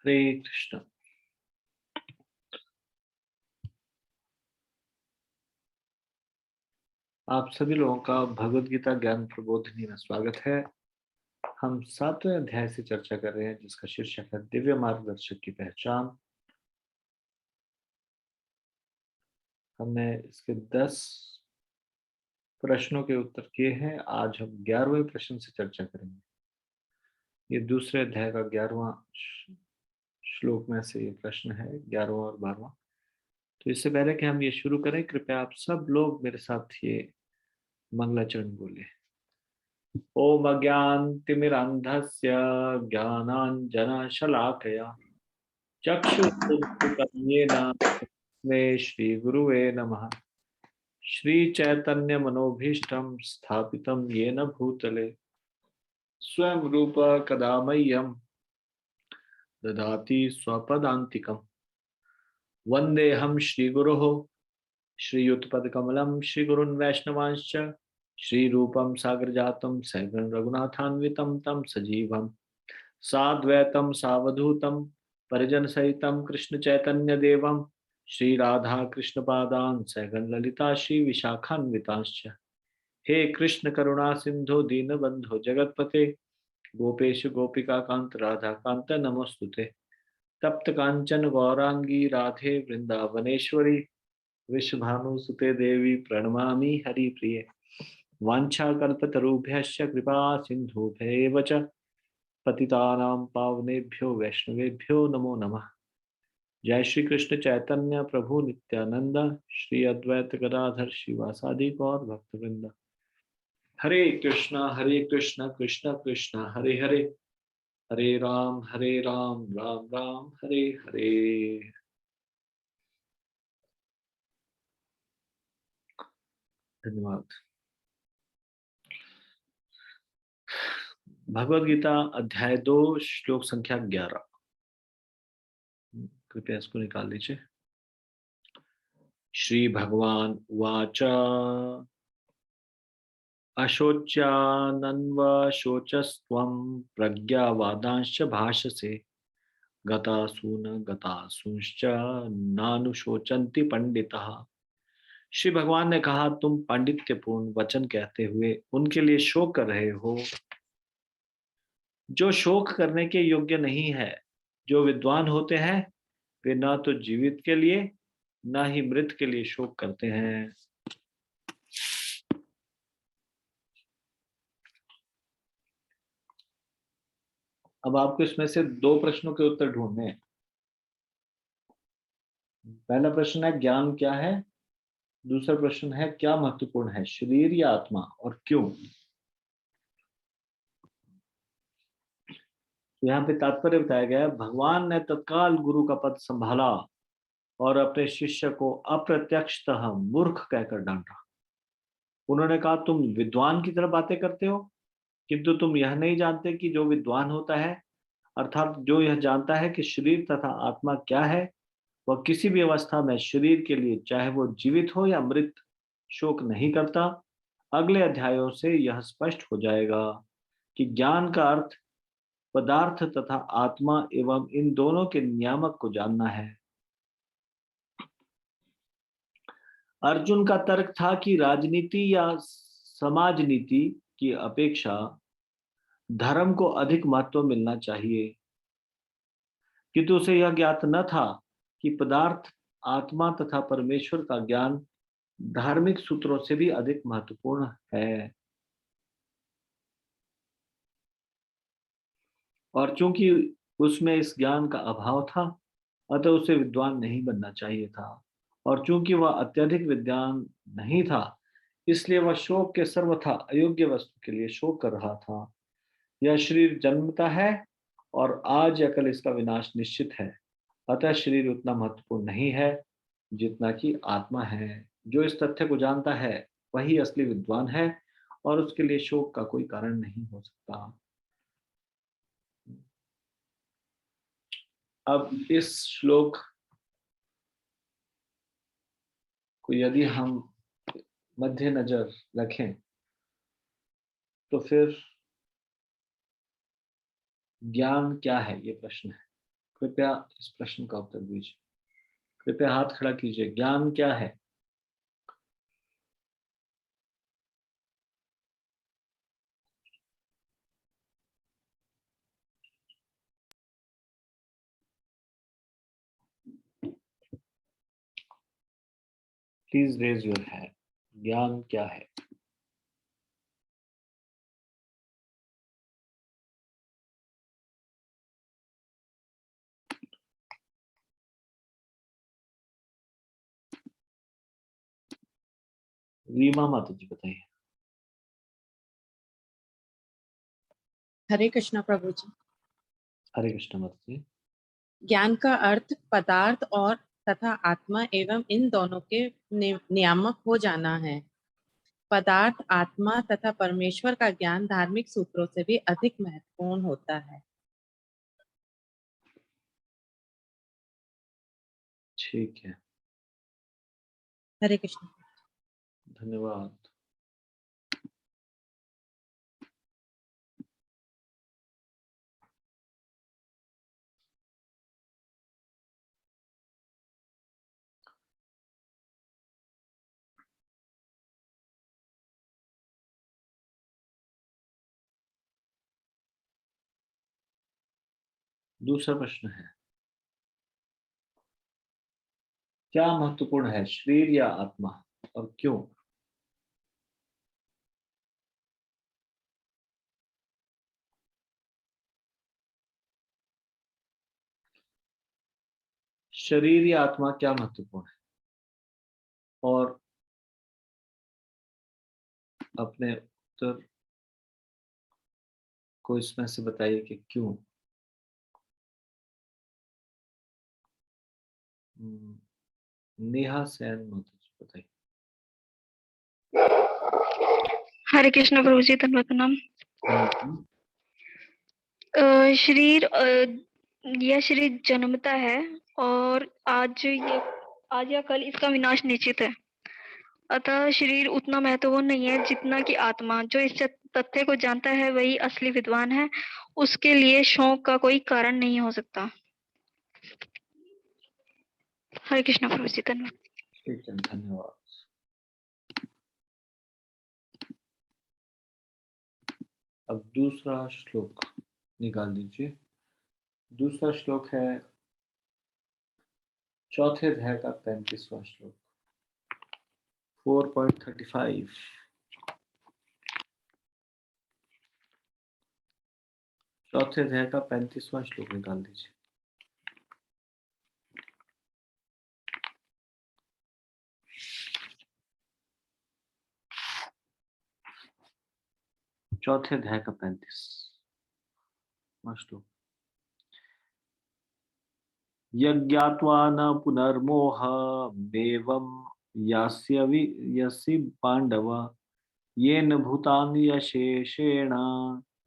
हरे कृष्ण। आप सभी लोगों का भगवद गीता ज्ञान प्रबोधिनी में स्वागत है। हम 7वें अध्याय से चर्चा कर रहे हैं जिसका शीर्षक है दिव्य मार्गदर्शक की पहचान। हमने इसके 10 प्रश्नों के उत्तर किए हैं। आज हम 11वें प्रश्न से चर्चा करेंगे। ये दूसरे अध्याय का 11वां श्लोक में से ये प्रश्न है, 11वां और 12वां। तो इससे पहले कि हम ये शुरू करें, कृपया आप सब लोग मेरे साथ ये मंगलाचरण बोले। ओम अज्ञानतिमिरान्धस्य ज्ञानाञ्जनशलाकया चक्षुरुन्मिलितं तस्मै श्रीगुरुवे नमः। श्रीचैतन्यमनोभीष्टं स्थापितं येन भूतले स्वयं रूप कदा मह्यं ददाति स्वपदान्तिकम्। वन्देऽहं श्रीगुरोः श्रीयुतपदकमलं श्रीगुरुन् वैष्णवांश्च श्रीरूपं साग्रजातं सहगण रघुनाथान्वितं तं सजीवम् साद्वैतं सावधूतं परिजनसहितं कृष्णचैतन्यदेवं श्रीराधाकृष्णपादान् सहगण ललिता श्रीविशाखान्वितांश्च। हे कृष्ण करुणा सिंधु दीनबंधो जगत्पते गोपेश गोपिकाकांत राधाकांत नमोस्तुते। तप्त कांचन गौरांगी राधे वृंदावनेश्वरी विश्वभानुसुते देवी प्रणमामि हरिप्रिये। वाञ्छाकल्पतरुभ्यश्च कृपा सिन्धुभ्येव च पतितानां पावनेभ्यो वैष्णवेभ्यो नमो नमः। जय श्री कृष्ण चैतन्य प्रभु नित्यानंद श्री अद्वैत गदाधर शिवासादि गौर भक्तवृंद। हरे कृष्णा कृष्ण कृष्ण हरे हरे, हरे राम राम राम हरे हरे। धन्यवाद। भगवद गीता अध्याय 2 श्लोक संख्या 11। कृपया इसको निकाल लीजिए। श्री भगवान उवाच अशोच्यानन्वशोचस्त्वं प्रज्ञावादांश्च भाषसे गतासून गतासूंश्च नानुशोचन्ति पंडितः। श्री भगवान ने कहा, तुम पांडित्यपूर्ण वचन कहते हुए उनके लिए शोक कर रहे हो जो शोक करने के योग्य नहीं है। जो विद्वान होते हैं वे न तो जीवित के लिए न ही मृत के लिए शोक करते हैं। अब आपको इसमें से 2 प्रश्नों के उत्तर ढूंढने हैं। पहला प्रश्न है ज्ञान क्या है, दूसरा प्रश्न है क्या महत्वपूर्ण है, शरीर या आत्मा, और क्यों। यहाँ पे तात्पर्य बताया गया है, भगवान ने तत्काल गुरु का पद संभाला और अपने शिष्य को अप्रत्यक्षतः मूर्ख कहकर डांटा। उन्होंने कहा, तुम विद्वान की तरह बातें करते हो किंतु तुम यह नहीं जानते कि जो विद्वान होता है, अर्थात जो यह जानता है कि शरीर तथा आत्मा क्या है, वह किसी भी अवस्था में शरीर के लिए चाहे वो जीवित हो या मृत शोक नहीं करता। अगले अध्यायों से यह स्पष्ट हो जाएगा कि ज्ञान का अर्थ पदार्थ तथा आत्मा एवं इन दोनों के नियामक को जानना है। अर्जुन का तर्क था कि राजनीति या समाज नीति की अपेक्षा धर्म को अधिक महत्व मिलना चाहिए, किंतु उसे यह ज्ञात न था कि पदार्थ, आत्मा तथा परमेश्वर का ज्ञान धार्मिक सूत्रों से भी अधिक महत्वपूर्ण है। और चूंकि उसमें इस ज्ञान का अभाव था, अतः उसे विद्वान नहीं बनना चाहिए था। और चूंकि वह अत्यधिक विद्वान नहीं था, इसलिए वह शोक के सर्वथा अयोग्य वस्तु के लिए शोक कर रहा था। यह शरीर जन्मता है और आज या कल इसका विनाश निश्चित है। अतः शरीर उतना महत्वपूर्ण नहीं है जितना कि आत्मा है। जो इस तथ्य को जानता है वही असली विद्वान है और उसके लिए शोक का कोई कारण नहीं हो सकता। अब इस श्लोक को यदि हम मध्य नजर रखें तो फिर ज्ञान क्या है, ये प्रश्न है। कृपया इस प्रश्न का उत्तर दीजिए। कृपया हाथ खड़ा कीजिए। ज्ञान क्या है? Please raise your hand. ज्ञान क्या है? रीमा माता जी बताइए। हरे कृष्णा प्रभु जी। हरे कृष्ण माता जी। ज्ञान का अर्थ पदार्थ और तथा आत्मा एवं इन दोनों के नियामक हो जाना है। पदार्थ, आत्मा तथा परमेश्वर का ज्ञान धार्मिक सूत्रों से भी अधिक महत्वपूर्ण होता है। ठीक है, हरे कृष्ण। धन्यवाद। दूसरा प्रश्न है, क्या महत्वपूर्ण है, शरीर या आत्मा, और क्यों? शरीर या आत्मा क्या महत्वपूर्ण है, और अपने उत्तर को इसमें से बताइए कि क्यों। नेहा सेन माता जी बताइए। हरे कृष्ण प्रभु जी, धन्यवाद प्रणाम। शरीर यह शरीर जन्मता है और आज या कल इसका विनाश निश्चित है। अतः शरीर उतना महत्वपूर्ण नहीं है जितना कि आत्मा। जो इस तथ्य को जानता है वही असली विद्वान है। उसके लिए शौक का कोई कारण नहीं हो सकता। हरे कृष्ण प्रभु जी, धन्यवाद। ठीक है, धन्यवाद। अब दूसरा श्लोक निकाल दीजिए। दूसरा श्लोक है चौथे अध्याय का 35वां श्लोक, 4.35। चौथे अध्याय का 35वां श्लोक निकाल दीजिए। चौथे अध्याय का 35वां श्लोक। यज्ञात्वा न पुनर्मोह देवं यस्य पांडव येन भूतानि यशेषेण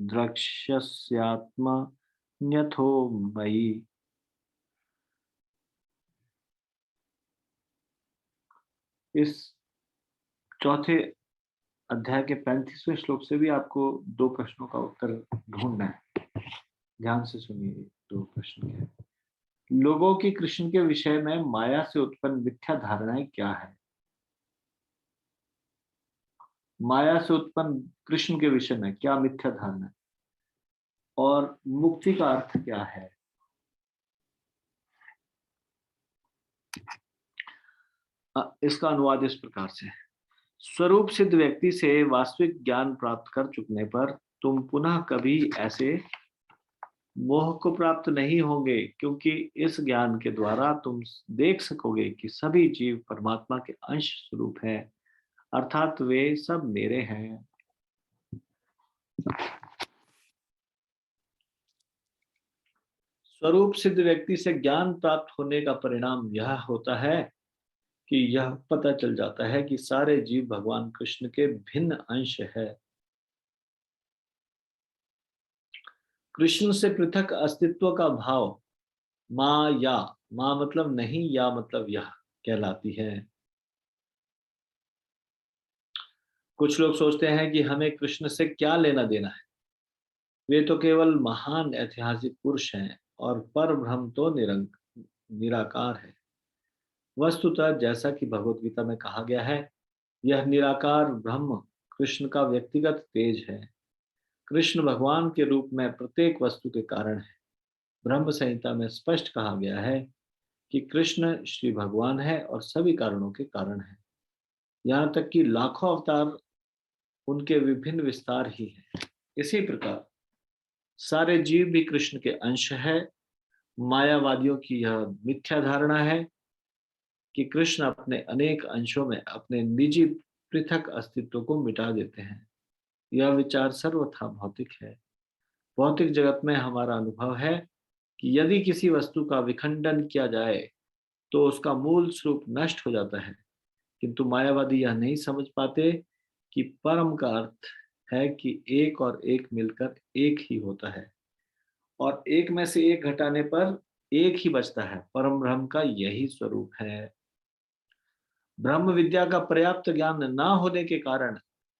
द्रक्ष्यस्यात्मन्यथो मयि। इस चौथे अध्याय के 35वें श्लोक से भी आपको दो प्रश्नों का उत्तर ढूंढना है। ध्यान से सुनिए। दो प्रश्न क्या है? लोगों की कृष्ण के विषय में माया से उत्पन्न मिथ्या धारणाएं क्या है? माया से उत्पन्न कृष्ण के विषय में क्या मिथ्या धारणा है, और मुक्ति का अर्थ क्या है? इसका अनुवाद इस प्रकार से है। स्वरूप सिद्ध व्यक्ति से वास्तविक ज्ञान प्राप्त कर चुकने पर तुम पुनः कभी ऐसे मोह को प्राप्त नहीं होंगे, क्योंकि इस ज्ञान के द्वारा तुम देख सकोगे कि सभी जीव परमात्मा के अंश स्वरूप हैं, अर्थात वे सब मेरे हैं। स्वरूप सिद्ध व्यक्ति से ज्ञान प्राप्त होने का परिणाम यह होता है कि यह पता चल जाता है कि सारे जीव भगवान कृष्ण के भिन्न अंश है। कृष्ण से पृथक अस्तित्व का भाव माया, मां मतलब नहीं, या मतलब यह, कहलाती है। कुछ लोग सोचते हैं कि हमें कृष्ण से क्या लेना देना है, वे तो केवल महान ऐतिहासिक पुरुष हैं और पर ब्रह्म तो निराकार है। वस्तुतः जैसा कि भगवत गीता में कहा गया है, यह निराकार ब्रह्म कृष्ण का व्यक्तिगत तेज है। कृष्ण भगवान के रूप में प्रत्येक वस्तु के कारण है। ब्रह्म संहिता में स्पष्ट कहा गया है कि कृष्ण श्री भगवान है और सभी कारणों के कारण है। यहाँ तक कि लाखों अवतार उनके विभिन्न विस्तार ही हैं। इसी प्रकार सारे जीव भी कृष्ण के अंश है। मायावादियों की यह मिथ्या धारणा है कि कृष्ण अपने अनेक अंशों में अपने निजी पृथक अस्तित्व को मिटा देते हैं। यह विचार सर्वथा भौतिक है। भौतिक जगत में हमारा अनुभव है कि यदि किसी वस्तु का विखंडन किया जाए तो उसका मूल स्वरूप नष्ट हो जाता है, किंतु मायावादी यह नहीं समझ पाते कि परम का अर्थ है कि एक और एक मिलकर एक ही होता है और एक में से एक घटाने पर एक ही बचता है। परम ब्रह्म का यही स्वरूप है। ब्रह्म विद्या का पर्याप्त ज्ञान न होने के कारण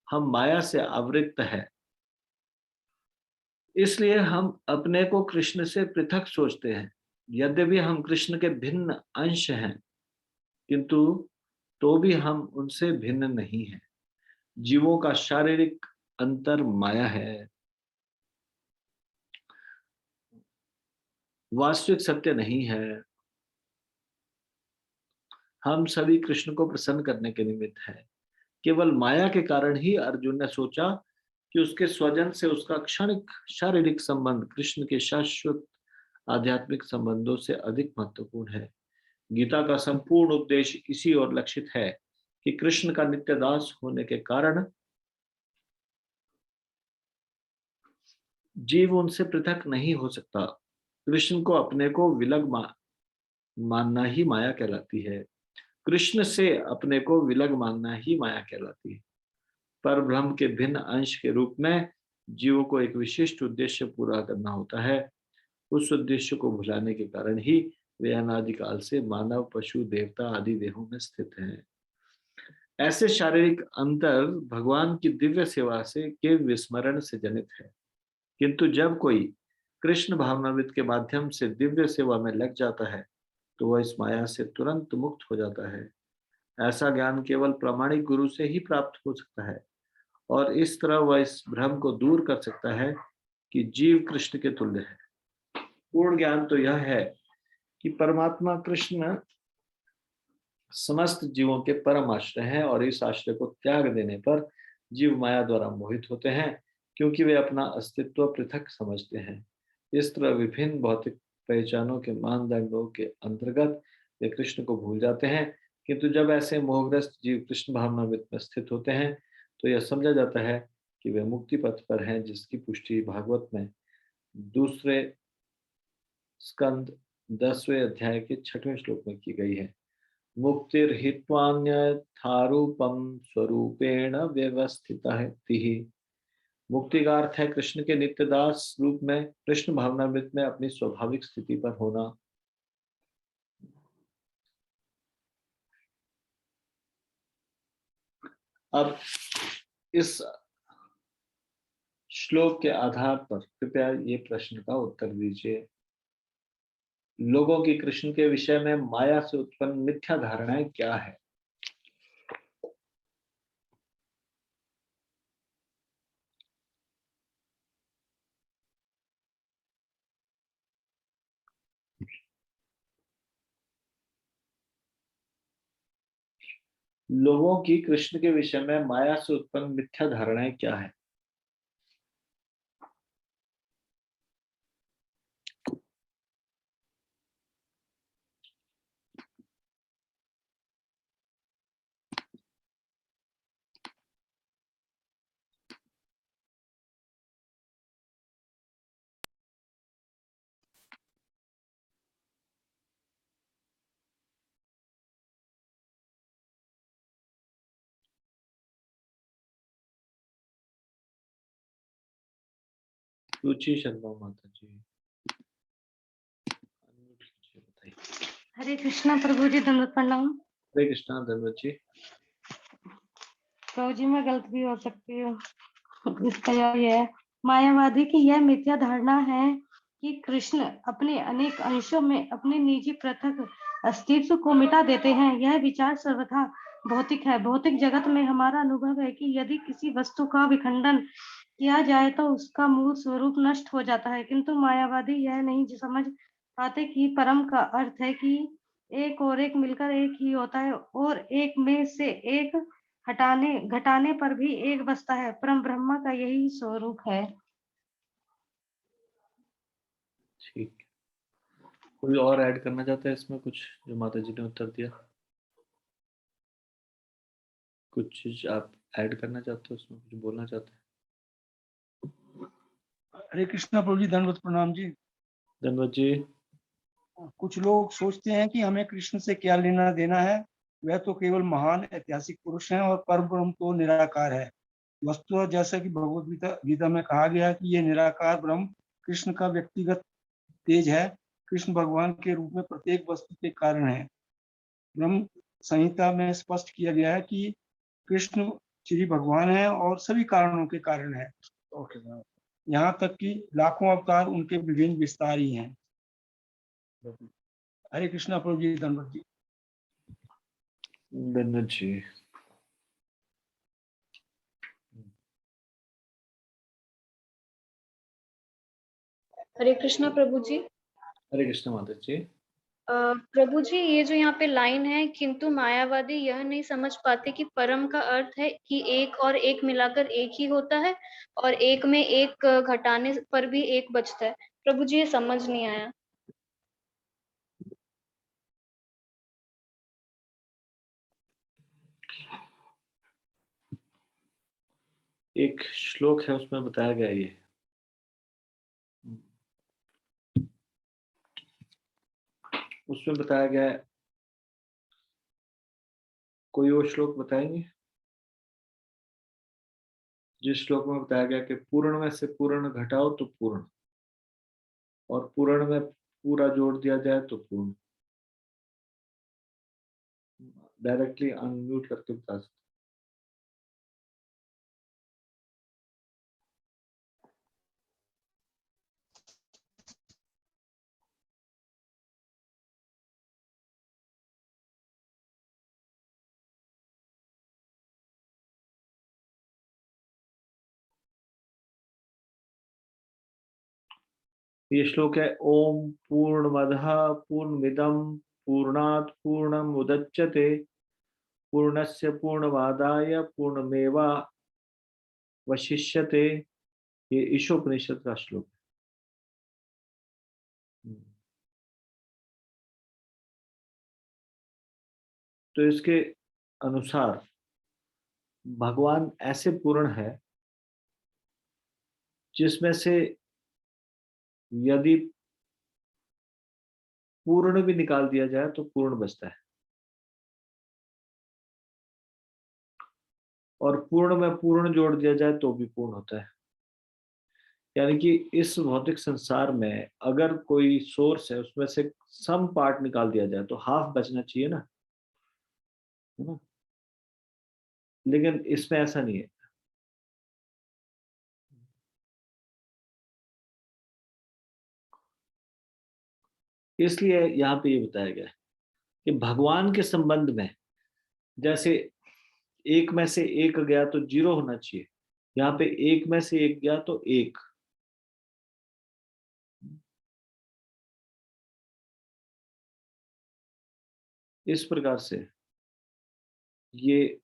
हम माया से आवृत्त है। इसलिए हम अपने को कृष्ण से पृथक सोचते हैं। यद्यपि हम कृष्ण के भिन्न अंश हैं, किंतु तो भी हम उनसे भिन्न नहीं हैं। जीवों का शारीरिक अंतर माया है, वास्तविक सत्य नहीं है। हम सभी कृष्ण को प्रसन्न करने के निमित्त है। केवल माया के कारण ही अर्जुन ने सोचा कि उसके स्वजन से उसका क्षणिक शारीरिक संबंध कृष्ण के शाश्वत आध्यात्मिक संबंधों से अधिक महत्वपूर्ण है। गीता का संपूर्ण उद्देश्य इसी ओर लक्षित है कि कृष्ण का नित्य दास होने के कारण जीव उनसे पृथक नहीं हो सकता। कृष्ण को अपने को विलग मानना ही माया कहलाती है। कृष्ण से अपने को विलग मानना ही माया कहलाती है। पर ब्रह्म के भिन्न अंश के रूप में जीवों को एक विशिष्ट उद्देश्य पूरा करना होता है। उस उद्देश्य को भुलाने के कारण ही वे अनादिकाल से मानव, पशु, देवता आदि देहों में स्थित हैं। ऐसे शारीरिक अंतर भगवान की दिव्य सेवा से के विस्मरण से जनित है। किंतु जब कोई कृष्ण भावनामृत के माध्यम से दिव्य सेवा में लग जाता है तो वह इस माया से तुरंत मुक्त हो जाता है। ऐसा ज्ञान केवल प्रामाणिक गुरु से ही प्राप्त हो सकता है और इस तरह वह इस भ्रम को दूर कर सकता है कि जीव कृष्ण के तुल्य है। पूर्ण ज्ञान तो यह है कि परमात्मा कृष्ण समस्त जीवों के परम आश्रय हैं और इस आश्रय को त्याग देने पर जीव माया द्वारा मोहित होते हैं, क्योंकि वे अपना अस्तित्व पृथक समझते हैं। इस तरह विभिन्न भौतिक पहचानों के मानदंडों के अंतर्गत वे कृष्ण को भूल जाते हैं। किंतु जब ऐसे मोहग्रस्त जीव कृष्ण भावनामृत में स्थित होते हैं तो यह समझा जाता है कि वे मुक्ति पथ पर हैं, जिसकी पुष्टि भागवत में दूसरे स्कंद 10वें अध्याय के 6वें श्लोक में की गई है। मुक्तिर्हित्वान्यथारूपं स्वरूपेण व्यवस्थितिः। मुक्ति का अर्थ है कृष्ण के नित्य दास रूप में कृष्ण भावनामृत में अपनी स्वाभाविक स्थिति पर होना। अब इस श्लोक के आधार पर कृपया ये प्रश्न का उत्तर दीजिए। लोगों की कृष्ण के विषय में माया से उत्पन्न मिथ्या धारणाएं क्या है? लोगों की कृष्ण के विषय में माया से उत्पन्न मिथ्या धारणाएं क्या है? रुचि शर्मा माता जी, बताइए। हरे कृष्णा प्रभु जी, दंडवत प्रणाम। हरे कृष्णा धन्वत जी। प्रभु जी, मैं गलत भी हो सकती हूँ। इसका यह है, मायावादी की यह मिथ्या धारणा है कि कृष्ण अपने अनेक अंशों में अपने निजी पृथक अस्तित्व को मिटा देते हैं। यह विचार सर्वथा भौतिक है। भौतिक जगत में हमारा अनुभव है कि यदि किसी वस्तु का विखंडन किया जाए तो उसका मूल स्वरूप नष्ट हो जाता है, किंतु मायावादी यह नहीं समझ पाते कि परम का अर्थ है कि एक और एक मिलकर एक ही होता है और एक में से एक हटाने घटाने पर भी एक बचता है। परम ब्रह्म का यही स्वरूप है। ठीक। कोई और ऐड करना चाहता है इसमें कुछ, जो माता जी ने उत्तर दिया? कुछ चीज आप ऐड करना चाहते हो उसमें, कुछ बोलना चाहते हैं? हरे कृष्णा प्रभु जी, दंडवत प्रणाम जी। धन्यवाद जी। कुछ लोग सोचते हैं कि हमें कृष्ण से क्या लेना देना है, वह तो केवल महान ऐतिहासिक पुरुष हैं और परम ब्रह्म तो निराकार है। वस्तुतः जैसा कि भगवत गीता में कहा गया है कि ये निराकार ब्रह्म कृष्ण का व्यक्तिगत तेज है। कृष्ण भगवान के रूप में प्रत्येक वस्तु के कारण है। ब्रह्म संहिता में स्पष्ट किया गया है कि कृष्ण श्री भगवान है और सभी कारणों के कारण है। यहाँ तक कि लाखों अवतार उनके विभिन्न विस्तार ही हैं। हरे कृष्णा प्रभु जी, धन्यवाद जी। धन्यवाद जी। हरे कृष्णा प्रभु जी। हरे कृष्ण माता जी। प्रभु जी, ये जो यहाँ पे लाइन है, किंतु मायावादी यह नहीं समझ पाते कि परम का अर्थ है कि एक और एक मिलाकर एक ही होता है और एक में एक घटाने पर भी एक बचता है। प्रभु जी, ये समझ नहीं आया। एक श्लोक है उसमें बताया गया ये। उसमें बताया गया है, कोई और श्लोक बताएंगे जिस श्लोक में बताया गया कि पूर्ण में से पूर्ण घटाओ तो पूर्ण, और पूर्ण में पूरा जोड़ दिया जाए तो पूर्ण। डायरेक्टली अनम्यूट करके बता सकते। ये श्लोक है, ओम पूर्णमदः पूर्णमिदं पूर्णात् पूर्णमुदच्यते पूर्णस्य पूर्णमादाय पूर्णमेवावशिष्यते। ये ईशोपनिषद का श्लोक है। तो इसके अनुसार भगवान ऐसे पूर्ण है जिसमें से यदि पूर्ण भी निकाल दिया जाए तो पूर्ण बचता है, और पूर्ण में पूर्ण जोड़ दिया जाए तो भी पूर्ण होता है। यानी कि इस भौतिक संसार में अगर कोई सोर्स है, उसमें से सम पार्ट निकाल दिया जाए तो हाफ बचना चाहिए ना, है ना? लेकिन इसमें ऐसा नहीं है। इसलिए यहाँ पे ये बताया गया है कि भगवान के संबंध में जैसे एक में से एक गया तो जीरो होना चाहिए, यहाँ पे एक में से एक गया तो एक। इस प्रकार से ये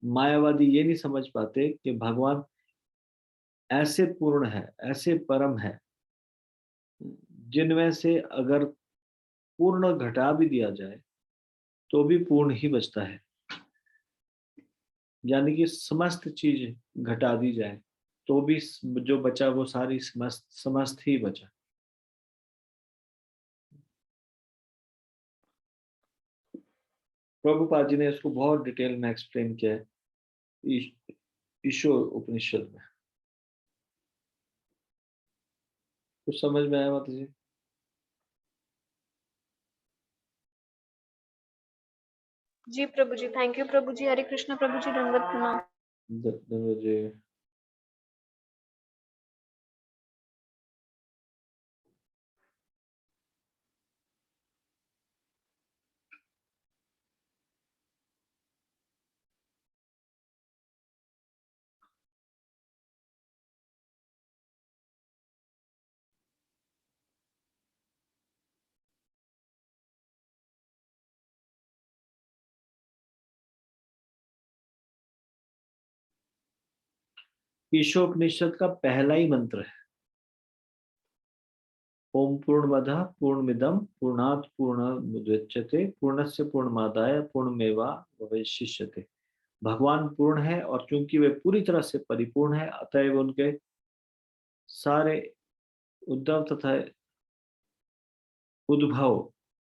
मायावादी ये नहीं समझ पाते कि भगवान ऐसे पूर्ण है, ऐसे परम है, जिनमें से अगर पूर्ण घटा भी दिया जाए तो भी पूर्ण ही बचता है। यानी कि समस्त चीज घटा दी जाए तो भी जो बचा वो सारी समस्त समस्त ही बचा। प्रभुपाद जी ने इसको बहुत डिटेल में एक्सप्लेन किया है ईशो उपनिषद में। कुछ समझ में आया माता जी? जी प्रभु जी, थैंक यू प्रभु जी। हरे कृष्णा प्रभु जी, दंडवत प्रणाम। धन्यवाद जी। ईशोपनिषद का पहला ही मंत्र है। ओम पूर्णमदः पूर्णमिदं पूर्णात् पूर्णमुदच्यते पूर्णस्य पूर्णमादाय पूर्णमेवावशिष्यते। भगवान पूर्ण है और चूंकि वे पूरी तरह से परिपूर्ण है, अतएव उनके सारे उद्धव तथा उद्भव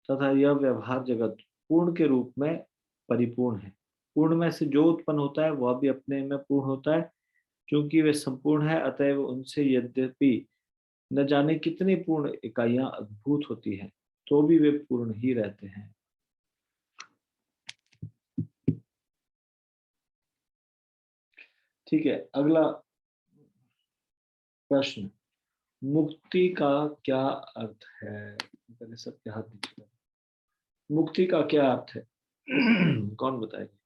तथा यह व्यवहार जगत पूर्ण के रूप में परिपूर्ण है। पूर्ण में से जो उत्पन्न होता है वह भी अपने में पूर्ण होता है। क्योंकि वे संपूर्ण है, अतएव उनसे यद्यपि न जाने कितनी पूर्ण इकाइयां अद्भुत होती हैं, तो भी वे पूर्ण ही रहते हैं। ठीक है, अगला प्रश्न, मुक्ति का क्या अर्थ है? पहले सबके हाथ नीचे। मुक्ति का क्या अर्थ है? कौन बताएगा?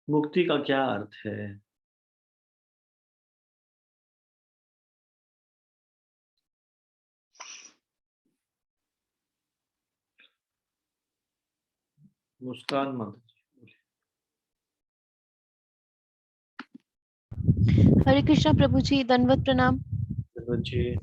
मुक्ति का क्या अर्थ है? मुस्कान माता जी। हरे कृष्णा प्रभु जी, दंडवत प्रणाम। जी,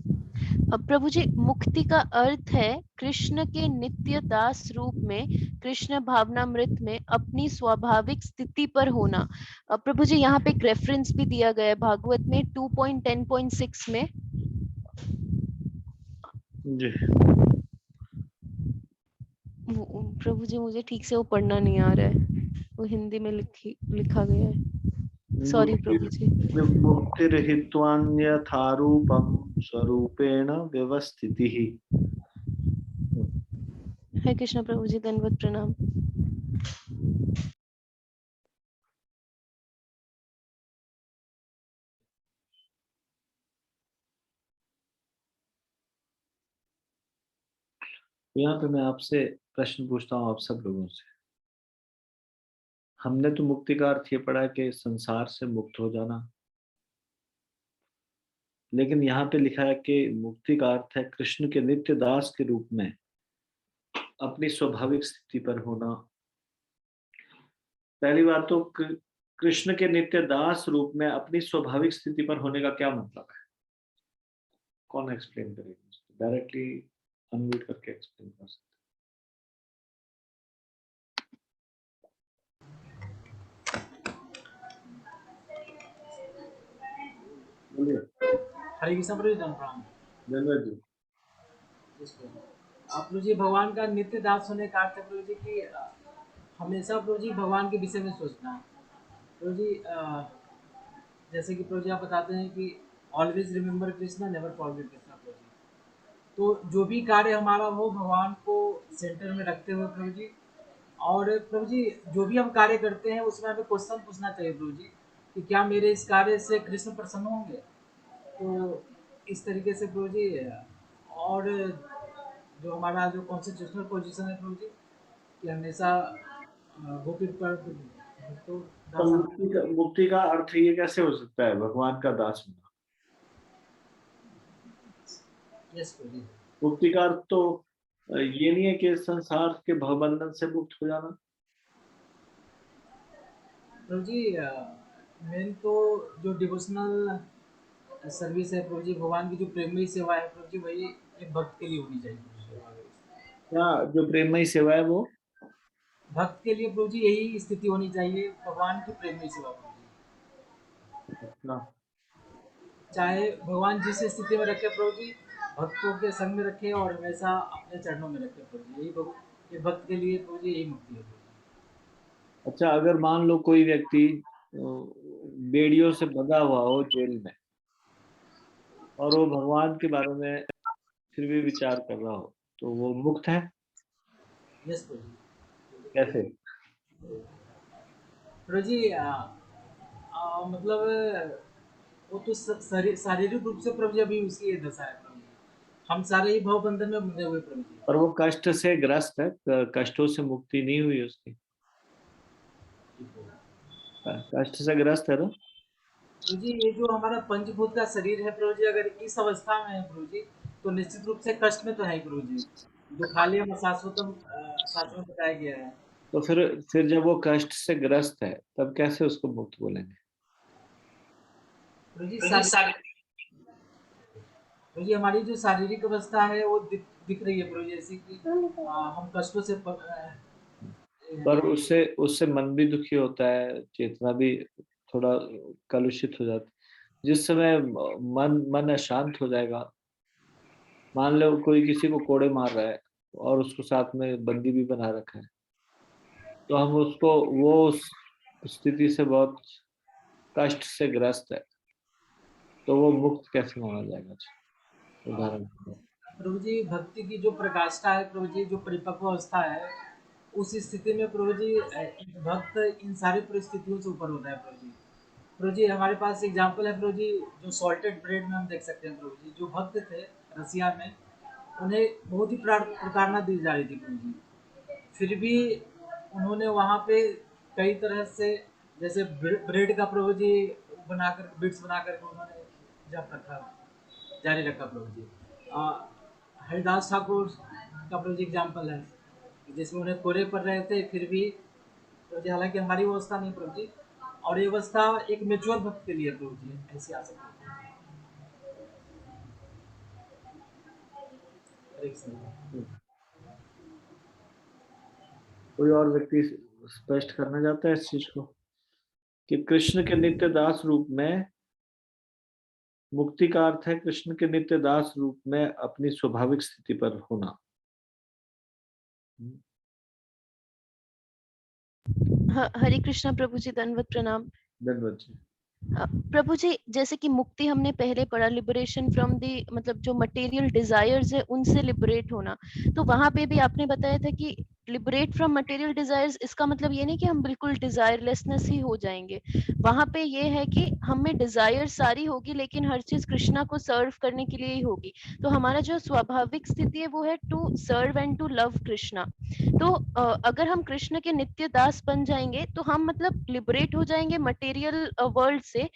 प्रभु जी, मुक्ति का अर्थ है कृष्ण के नित्य दास रूप में, कृष्ण भावनामृत में अपनी स्वाभाविक स्थिति पर होना। प्रभु जी, यहाँ पे एक रेफरेंस भी दिया गया है भागवत में 2.10.6 में। जी। प्रभु जी, मुझे ठीक से वो पढ़ना नहीं आ रहा है, वो हिंदी में लिखा गया है। सॉरी प्रभु जी। मुक्तिरहित्वान्यथारूपं स्वरूपेण व्यवस्थितिः। हरे कृष्ण प्रभु जी, दंडवत प्रणाम। यहाँ पे मैं आपसे प्रश्न पूछता हूँ, आप सब लोगों से। हमने तो मुक्ति का अर्थ ये पढ़ा कि संसार से मुक्त हो जाना, लेकिन यहाँ पे लिखा है कि मुक्ति का अर्थ है कृष्ण के नित्य दास के रूप में अपनी स्वाभाविक स्थिति पर होना। पहली बात तो कृष्ण के नित्य दास रूप में अपनी स्वाभाविक स्थिति पर होने का क्या मतलब है? कौन एक्सप्लेन करेगा? डायरेक्टली अनम्यूट करके एक्सप्लेन कर सकते। बोलिए। हरे कृष्ण प्रभु जी, प्रणाम। धन्यवाद जी। प्रभु जी, भगवान का नित्य दास होने का अर्थ है प्रभु जी की हमेशा प्रभु जी भगवान के विषय में सोचना है। प्रभु जी जैसे कि प्रभु जी आप बताते हैं कि always remember Krishna, never forget Krishna. प्रभु जी, तो जो भी कार्य हमारा हो भगवान को सेंटर में रखते हुए प्रभु जी, और प्रभु जी जो भी हम कार्य करते हैं उसमें हमें क्वेश्चन पूछना चाहिए प्रभु जी कि क्या मेरे इस कार्य से कृष्ण प्रसन्न होंगे। तो इस तरीके से प्रभु जी, और जो हमारा जो कॉन्स्टिट्यूशनल पोजीशन है प्रभु जी कि हमेशा गोपी पर तो मुक्ति का अर्थ ये कैसे हो सकता है भगवान का दास होना? यस प्रभु जी। मुक्ति का अर्थ तो ये नहीं है कि संसार के भवबंधन से मुक्त हो जाना। प्रभु जी मेन तो जो डिवोशनल सर्विस है प्रभु जी, भगवान की जो प्रेममयी सेवा है प्रभु जी, वही एक भक्त के लिए होनी चाहिए। क्या जो प्रेममयी सेवा है वो भक्त के लिए प्रभु जी यही स्थिति होनी चाहिए, भगवान की प्रेममयी सेवा प्रभु जी। चाहे भगवान जिस स्थिति में रखे प्रभु जी, भक्तों के संग में रखे और हमेशा अपने चरणों में रखे प्रभु जी, यही भक्त के लिए प्रभु जी यही मुक्ति है। अच्छा, अगर मान लो कोई व्यक्ति बेड़ियों से बंधा हुआ हो जेल में और वो भगवान के बारे में फिर भी विचार कर रहा हो, तो वो मुक्त है? यस प्रभु जी। कैसे? प्रभु जी मतलब वो तो शारीरिक रूप से प्रभु जी अभी उसकी ये दशा है प्रभु जी, हम सारे ही भव बंधन में बंधे हुए प्रभु जी। और वो कष्ट से ग्रस्त है, कष्टों से मुक्ति नहीं हुई उसकी, कष्ट से ग्रस्त है ना। प्रभु जी ये जो हमारा पंचभूत का शरीर है प्रभु जी, अगर इस अवस्था में है प्रभु जी, तो निश्चित रूप से कष्ट में तो है प्रभु जी। दुखालयम शाश्वतम शास्त्र में बताया गया है। तो फिर जब वो कष्ट से ग्रस्त है तब कैसे उसको मुक्त बोलेंगे? प्रभु जी प्रभु जी हमारी जो शारीरिक अवस्था है वो दिख रही है प्रभु जी, जैसे कि हम कष्टों से पर उससे मन भी दुखी होता है, चेतना भी थोड़ा कलुषित हो जाती है। जिस समय मन अशांत हो जाएगा, मान लो कोई किसी को कोड़े मार रहा है और उसको साथ में बंदी भी बना रखा है, तो हम उसको वो उस स्थिति से बहुत कष्ट से ग्रस्त है, तो वो मुक्त कैसे माना जाएगा? उदाहरण प्रभु जी भक्ति की जो प्रकाष्ठा है प्रभु जी, जो परिपक्व अवस्था है, उस स्थिति में प्रभु जी भक्त इन सारी परिस्थितियों से ऊपर होता है प्रभु जी। प्रभु जी हमारे पास एग्जाम्पल है प्रभु जी, जो सॉल्टेड ब्रेड में हम देख सकते हैं प्रभु जी, जो भक्त थे रसिया में, उन्हें बहुत ही प्रताड़ना दी जा रही थी प्रभु जी, फिर भी उन्होंने वहाँ पे कई तरह से, जैसे ब्रेड का प्रभु जी बनाकर बिट्स बनाकर उन्होंने जप रखा, जारी रखा प्रभु जी। हरिदास ठाकुर का प्रभु जी एग्जाम्पल है, जिसमें उन्हें कोरे पड़ रहे थे फिर भी प्रभु जी, हालांकि हमारी व्यवस्था नहीं प्रभु जी, और ये व्यवस्था एक मेच्योर भक्त के लिए प्रभु जी ऐसी आ सकती है। कोई और व्यक्ति स्पष्ट करना चाहता है इस चीज को कि कृष्ण के नित्य दास रूप में मुक्ति का अर्थ है कृष्ण के नित्य दास रूप में अपनी स्वाभाविक स्थिति पर होना। हरे कृष्णा प्रभु जी, दंडवत प्रणाम। धन्यवाद जी। प्रभु जी, जैसे कि मुक्ति हमने पहले पढ़ा, लिबरेशन फ्रॉम दी, मतलब जो मटेरियल डिजायर्स है उनसे लिबरेट होना, तो वहां पे भी आपने बताया था कि लिबरेट फ्रॉम मटेरियल डिजायर्स, इसका मतलब ये नहीं कि हम बिल्कुल डिजायरलेसनेस ही हो जाएंगे। वहां पे ये है कि हमें डिजायर सारी होगी लेकिन हर चीज कृष्णा को सर्व करने के लिए ही होगी। तो हमारा जो स्वाभाविक स्थिति है वो है to serve and to love Krishna. तो अगर हम कृष्ण के नित्य दास बन जाएंगे तो हम मतलब लिबरेट हो जाएंगे मटेरियल वर्ल्ड से,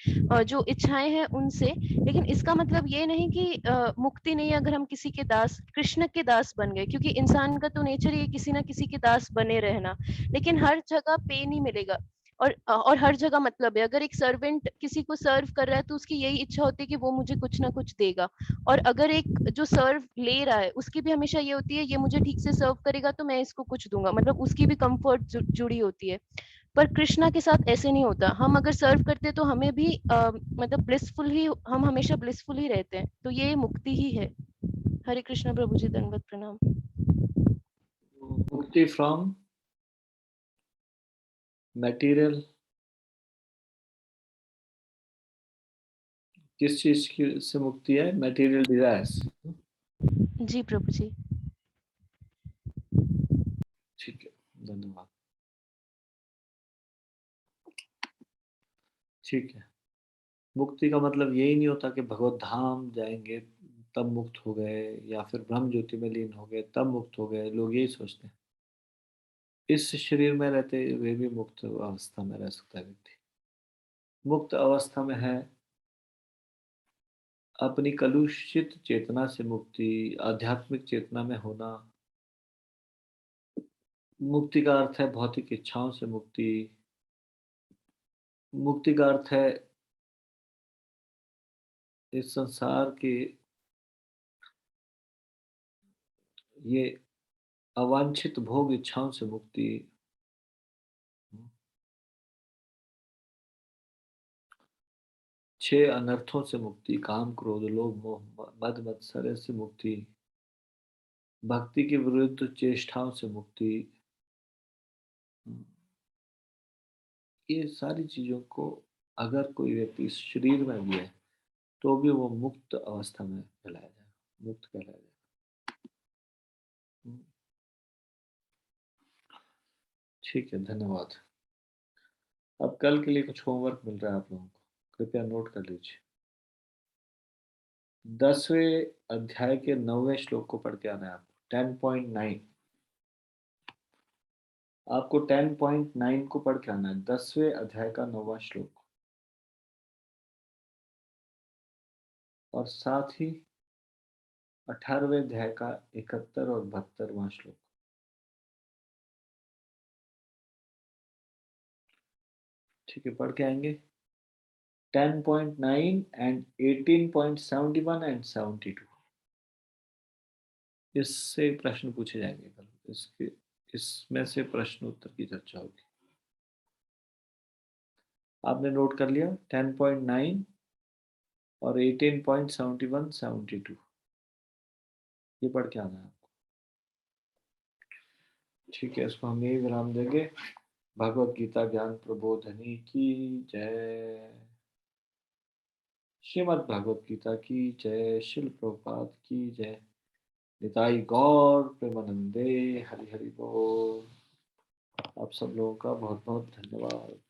जो इच्छाएं हैं उनसे। लेकिन इसका मतलब ये नहीं कि मुक्ति नहीं है अगर हम किसी के दास, कृष्ण के दास बन गए, क्योंकि इंसान का तो नेचर ही किसी ना किसी के दास बने रहना। लेकिन हर जगह पे नहीं मिलेगा, और हर जगह मतलब है, अगर एक सर्वेंट किसी को सर्व कर रहा है तो उसकी यही इच्छा होती है कि वो मुझे कुछ ना कुछ देगा। और अगर एक जो सर्व ले रहा है उसकी भी हमेशा ये होती है ये मुझे ठीक से सर्व करेगा तो मैं इसको कुछ दूंगा, मतलब उसकी भी कंफर्ट जुड़ी होती है। पर कृष्णा के साथ ऐसे नहीं होता, हम अगर सर्व करते हैं तो हमें भी मतलब ब्लिसफुल ही, हम हमेशा ब्लिसफुल ही रहते हैं, तो ये मुक्ति ही है। हरे कृष्णा प्रभु जी, दंडवत प्रणाम। मुक्ति फ्रॉम मटेरियल, किस चीज की से मुक्ति है? Material desires. जी प्रभु जी। ठीक है, धन्यवाद। ठीक है, मुक्ति का मतलब यही नहीं होता कि भगवत धाम जाएंगे तब मुक्त हो गए, या फिर ब्रह्म ज्योति में लीन हो गए तब मुक्त हो गए। लोग यही सोचते हैं। इस शरीर में रहते हुए भी मुक्त अवस्था में रह सकता है व्यक्ति। मुक्त अवस्था में है अपनी कलुषित चेतना से मुक्ति, आध्यात्मिक चेतना में होना। मुक्ति का अर्थ है भौतिक इच्छाओं से मुक्ति। मुक्ति का अर्थ है इस संसार की ये अवांछित भोग इच्छाओं से मुक्ति। 6 अनर्थों से मुक्ति, काम क्रोध लोभ मोह मद मत्सर्य से मुक्ति, भक्ति के विरुद्ध चेष्टाओं से मुक्ति। ये सारी चीजों को अगर कोई व्यक्ति इस शरीर में भी है तो भी वो मुक्त अवस्था में कहलाया जाएगा, मुक्त कहलाया जाएगा। ठीक है, धन्यवाद। अब कल के लिए कुछ होमवर्क मिल रहा है आप लोगों को, कृपया नोट कर लीजिए। 10वें अध्याय के 9वें श्लोक को पढ़ के आना है आपको। 10.9 आपको 10.9 को पढ़ के आना है, 10वें अध्याय का 9वां श्लोक। और साथ ही 18वें अध्याय का 71 और 72वां श्लोक। ठीक है, पढ़ के आएंगे। 10.9 एंड 18.71 एंड 72। इससे प्रश्न पूछे जाएंगे कल, इसमें से प्रश्न उत्तर की चर्चा होगी। आपने नोट कर लिया 10.9 और 18.71 72, ये पढ़ के आना है आपको। ठीक है, इसको हम यही विराम देंगे। भगवत गीता ज्ञान प्रबोधनी की जय। श्रीमद् भगवत गीता की जय। शिल प्रभुपाद की जय। निताई गौर प्रेमानंदे। हरि हरि बोल। आप सब लोगों का बहुत बहुत धन्यवाद।